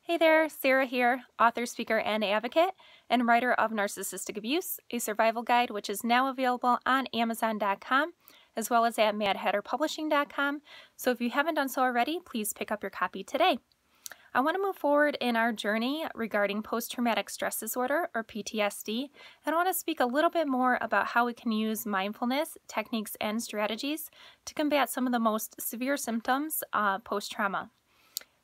Hey there, Sarah here, author, speaker, and advocate, and writer of Narcissistic Abuse, a survival guide, which is now available on Amazon.com, as well as at madhatterpublishing.com. So if you haven't done so already, please pick up your copy today. I want to move forward in our journey regarding post-traumatic stress disorder, or PTSD, and I want to speak a little bit more about how we can use mindfulness, techniques, and strategies to combat some of the most severe symptoms post-trauma.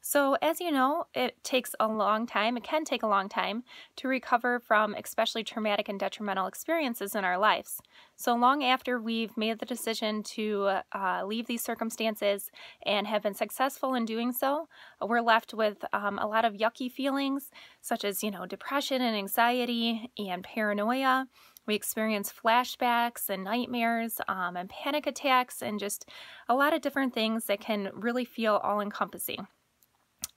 So as you know, it can take a long time to recover from especially traumatic and detrimental experiences in our lives. So long after we've made the decision to leave these circumstances and have been successful in doing so, we're left with a lot of yucky feelings such as, depression and anxiety and paranoia. We experience flashbacks and nightmares and panic attacks and just a lot of different things that can really feel all-encompassing.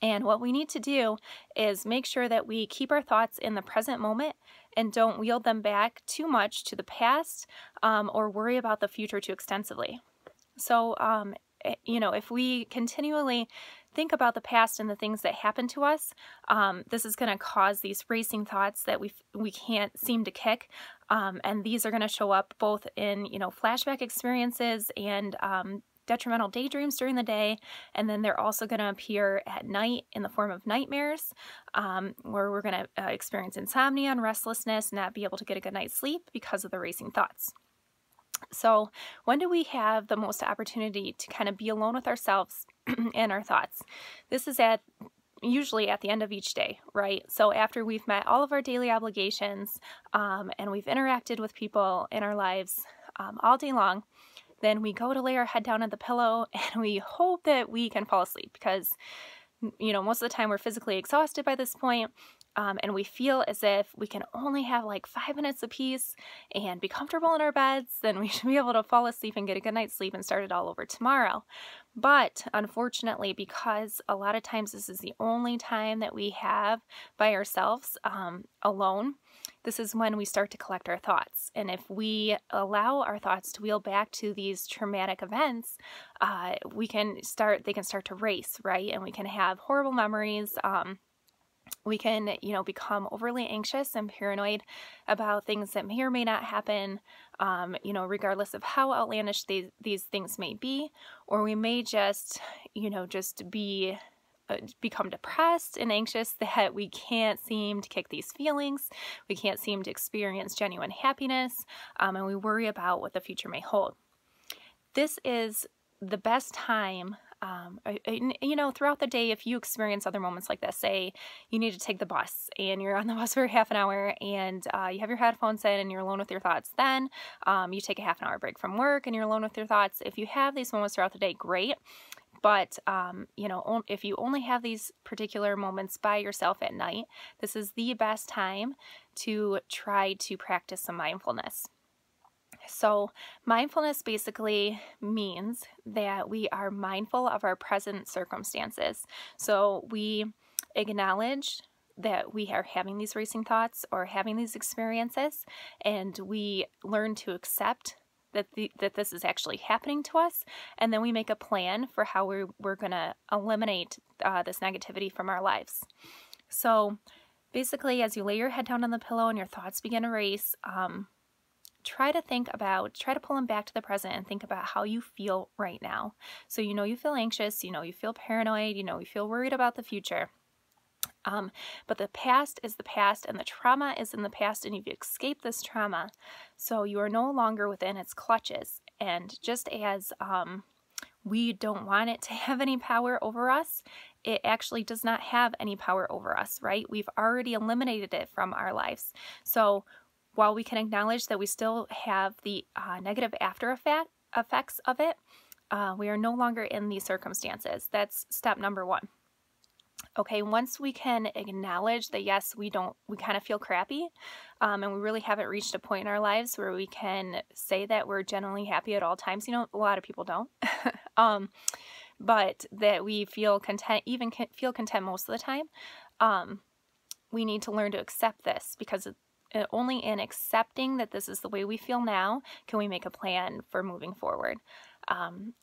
And what we need to do is make sure that we keep our thoughts in the present moment and don't wield them back too much to the past or worry about the future too extensively. So, if we continually think about the past and the things that happened to us, this is going to cause these racing thoughts that we can't seem to kick. And these are going to show up both in, flashback experiences and detrimental daydreams during the day, and then they're also going to appear at night in the form of nightmares, where we're going to experience insomnia and restlessness, not be able to get a good night's sleep because of the racing thoughts. So when do we have the most opportunity to kind of be alone with ourselves and our thoughts? This is usually at the end of each day, right? So after we've met all of our daily obligations and we've interacted with people in our lives all day long, then we go to lay our head down on the pillow and we hope that we can fall asleep because, most of the time we're physically exhausted by this point, and we feel as if we can only have like 5 minutes apiece and be comfortable in our beds, then we should be able to fall asleep and get a good night's sleep and start it all over tomorrow. But unfortunately, because a lot of times this is the only time that we have by ourselves alone, this is when we start to collect our thoughts. And if we allow our thoughts to wheel back to these traumatic events, they can start to race, right? And we can have horrible memories. We can, become overly anxious and paranoid about things that may or may not happen, regardless of how outlandish these things may be. Or we may just become depressed and anxious that we can't seem to kick these feelings. We can't seem to experience genuine happiness, and we worry about what the future may hold. This is the best time, throughout the day. If you experience other moments like this, say you need to take the bus and you're on the bus for half an hour and you have your headphones in and you're alone with your thoughts, then you take a half an hour break from work and you're alone with your thoughts. If you have these moments throughout the day, great. But, if you only have these particular moments by yourself at night, this is the best time to try to practice some mindfulness. So mindfulness basically means that we are mindful of our present circumstances. So we acknowledge that we are having these racing thoughts or having these experiences, and we learn to accept that this is actually happening to us, and then we make a plan for how we're going to eliminate this negativity from our lives. So basically, as you lay your head down on the pillow and your thoughts begin to race, try to pull them back to the present and think about how you feel right now. So you feel anxious, you feel paranoid, you feel worried about the future. But the past is the past, and the trauma is in the past, and you've escaped this trauma. So you are no longer within its clutches. And just as we don't want it to have any power over us, it actually does not have any power over us, right? We've already eliminated it from our lives. So while we can acknowledge that we still have the negative after effects of it, we are no longer in these circumstances. That's step number 1. Okay, once we can acknowledge that, yes, we kind of feel crappy, and we really haven't reached a point in our lives where we can say that we're genuinely happy at all times. A lot of people don't, but that we feel content, feel content most of the time. We need to learn to accept this, because only in accepting that this is the way we feel now can we make a plan for moving forward.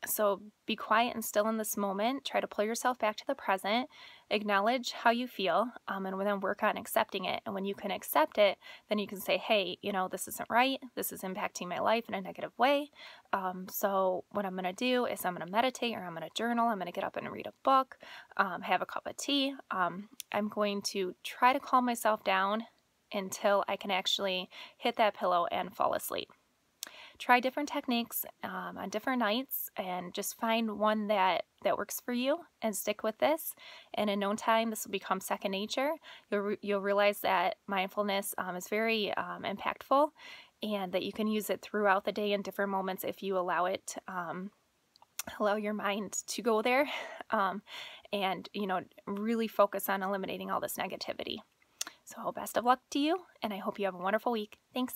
So be quiet and still in this moment. Try to pull yourself back to the present. Acknowledge how you feel, and then work on accepting it. And when you can accept it, then you can say, hey, this isn't right. This is impacting my life in a negative way. So what I'm going to do is I'm going to meditate, or I'm going to journal. I'm going to get up and read a book, have a cup of tea. I'm going to try to calm myself down until I can actually hit that pillow and fall asleep. Try different techniques on different nights, and just find one that works for you and stick with this. And in no time, this will become second nature. You'll realize that mindfulness is very impactful, and that you can use it throughout the day in different moments if you allow it, allow your mind to go there, and really focus on eliminating all this negativity. So best of luck to you, and I hope you have a wonderful week. Thanks.